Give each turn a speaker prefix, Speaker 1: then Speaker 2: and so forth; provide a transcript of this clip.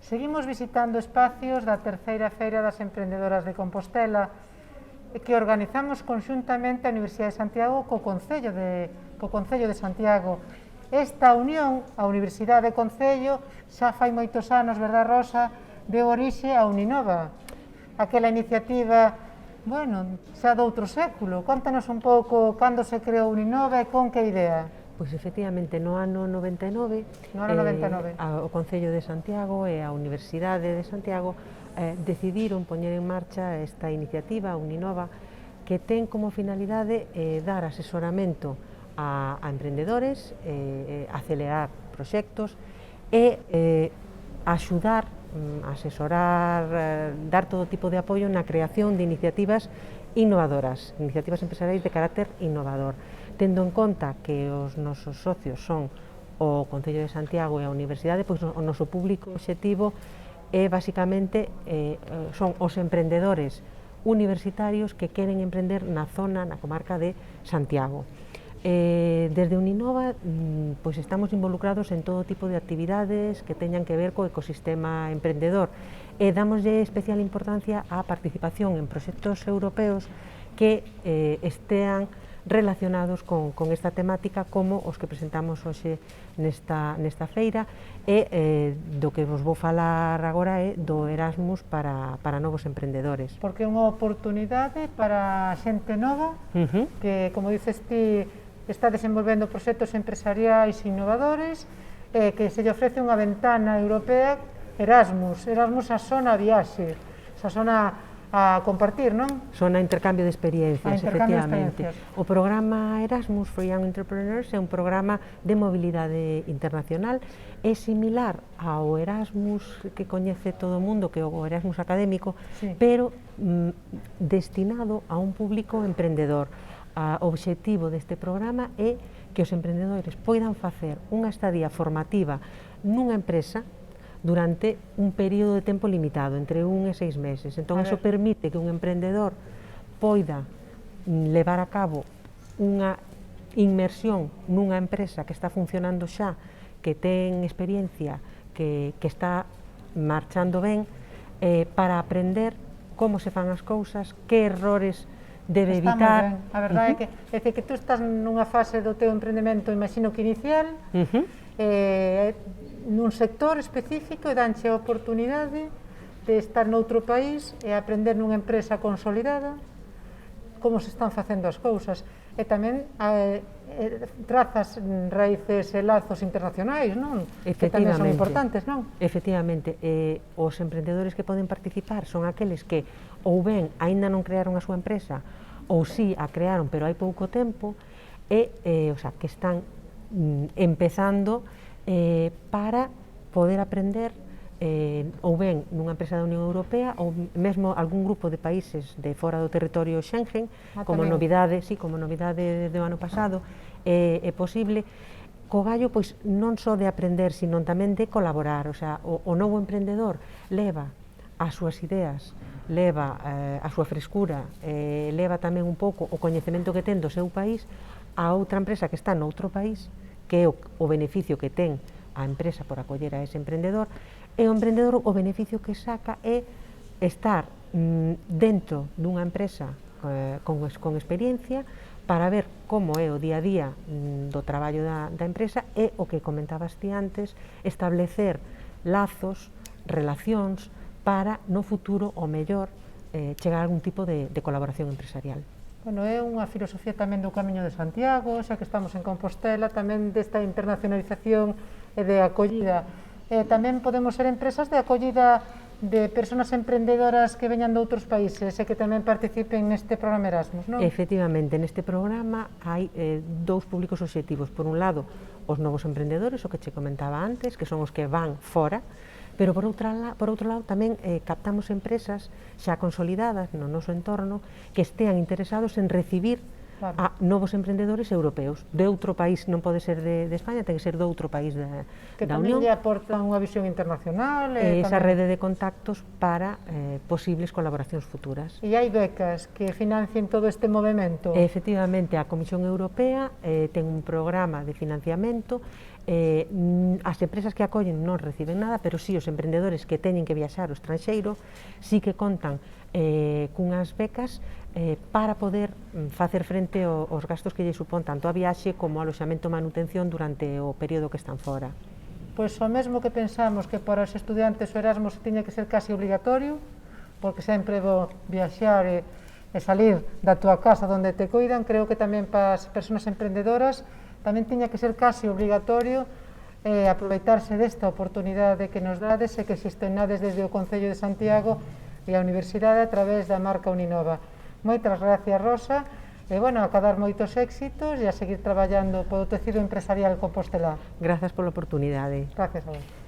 Speaker 1: Seguimos visitando espacios da terceira Feira das Emprendedoras de Compostela que organizamos conxuntamente a Universidade de Santiago co Concello de Santiago. Esta unión, a Universidade e Concello, xa fai moitos anos, verdad, Rosa, deu orixe a Uninova, aquela iniciativa, bueno, xa do outro século. Contanos un pouco cando se creou Uninova e con que idea.
Speaker 2: Pois efectivamente, no ano 99, o Concello de Santiago e a Universidade de Santiago decidiron poñer en marcha esta iniciativa Uninova, que ten como finalidade dar asesoramento a emprendedores, acelerar proxectos e axudar, asesorar, dar todo tipo de apoio na creación de iniciativas innovadoras, iniciativas empresariais de carácter innovador, tendo en conta que os nosos socios son o Concello de Santiago e a Universidade, pois o noso público obxectivo é basicamente son os emprendedores universitarios que queren emprender na zona, na comarca de Santiago. Desde Uninova pois estamos involucrados en todo tipo de actividades que teñan que ver co ecosistema emprendedor e damoslle especial importancia á participación en proxectos europeos que estean relacionados con esta temática, como os que presentamos hoxe nesta feira, e do que vos vou falar agora é do Erasmus para novos emprendedores.
Speaker 1: Porque é unha oportunidade para xente nova que, como dices ti, está desenvolvendo proxectos empresariais innovadores, que se lle ofrece unha ventana europea. Erasmus a zona viaxe, a zona a compartir, non?
Speaker 2: Son a intercambio de experiencias, efectivamente. O programa Erasmus for Young Entrepreneurs é un programa de mobilidade internacional, é similar ao Erasmus que coñece todo o mundo, que é o Erasmus académico, pero destinado a un público emprendedor. O obxectivo deste programa é que os emprendedores poidan facer unha estadía formativa nunha empresa durante un período de tempo limitado, entre 1 e 6 meses. Entón, iso permite que un emprendedor poida levar a cabo unha inmersión nunha empresa que está funcionando xa, que ten experiencia, que está marchando ben, para aprender como se fan as cousas, que errores debe evitar.
Speaker 1: A verdade é que tú estás nunha fase do teu emprendemento, imagino que inicial, nun sector específico, e danche a oportunidade de estar noutro país e aprender nunha empresa consolidada como se están facendo as cousas, e tamén trazas raíces e lazos internacionais, non? Que tamén son importantes, non?
Speaker 2: Efectivamente, os emprendedores que poden participar son aqueles que ou ben aínda non crearon a súa empresa, ou si a crearon pero hai pouco tempo, e que están empezando para poder aprender ou ben nunha empresa da Unión Europea ou mesmo algún grupo de países de fora do territorio Schengen, como novidade do ano pasado, é posible. Co gallo, pois, non só de aprender, sino tamén de colaborar. O sea, o novo emprendedor leva as súas ideas, leva a súa frescura, leva tamén un pouco o coñecemento que ten do seu país a outra empresa que está noutro país, que é o beneficio que ten a empresa por acoller a ese emprendedor, e o emprendedor o beneficio que saca é estar dentro dunha empresa con experiencia para ver como é o día a día do traballo da empresa e, o que comentabas ti antes, establecer lazos, relacións para no futuro, o mellor, chegar a algún tipo de colaboración empresarial.
Speaker 1: Bueno, é unha filosofía tamén do Camiño de Santiago, xa que estamos en Compostela, tamén desta internacionalización e de acollida. Tamén podemos ser empresas de acollida de persoas emprendedoras que veñan de outros países e que tamén participen neste programa Erasmus, non?
Speaker 2: Efectivamente, neste programa hai dous públicos obxectivos. Por un lado, os novos emprendedores, o que che comentaba antes, que son os que van fora, pero por outro lado tamén captamos empresas xa consolidadas no noso entorno que estean interesados en recibir a novos emprendedores europeos. De outro país, non pode ser de España, ten que ser de outro país da Unión.
Speaker 1: Que tamén lle aportan unha visión internacional.
Speaker 2: Esa rede de contactos para posibles colaboracións futuras.
Speaker 1: E hai becas que financien todo este movimento?
Speaker 2: Efectivamente, a Comisión Europea ten un programa de financiamento. As empresas que acollen non reciben nada, pero sí os emprendedores que teñen que viaxar ao estranxeiro sí que contan cunhas becas para poder facer frente aos gastos que lle supón tanto a viaxe como o aloxamento e manutención durante o período que están fora.
Speaker 1: Pois o mesmo que pensamos que para os estudiantes o Erasmus tiña que ser casi obligatorio, porque sempre vou viaxar e salir da túa casa onde te cuidan, creo que tamén para as persoas emprendedoras tamén tiña que ser casi obligatorio aproveitarse desta oportunidade que nos dades e que xestionades desde o Concello de Santiago e a Universidade a través da marca Uninova. Moitas gracias, Rosa, e, bueno, a cadar moitos éxitos e a seguir traballando polo tecido empresarial compostelá.
Speaker 2: Grazas pola oportunidade.
Speaker 1: Gracias a vos.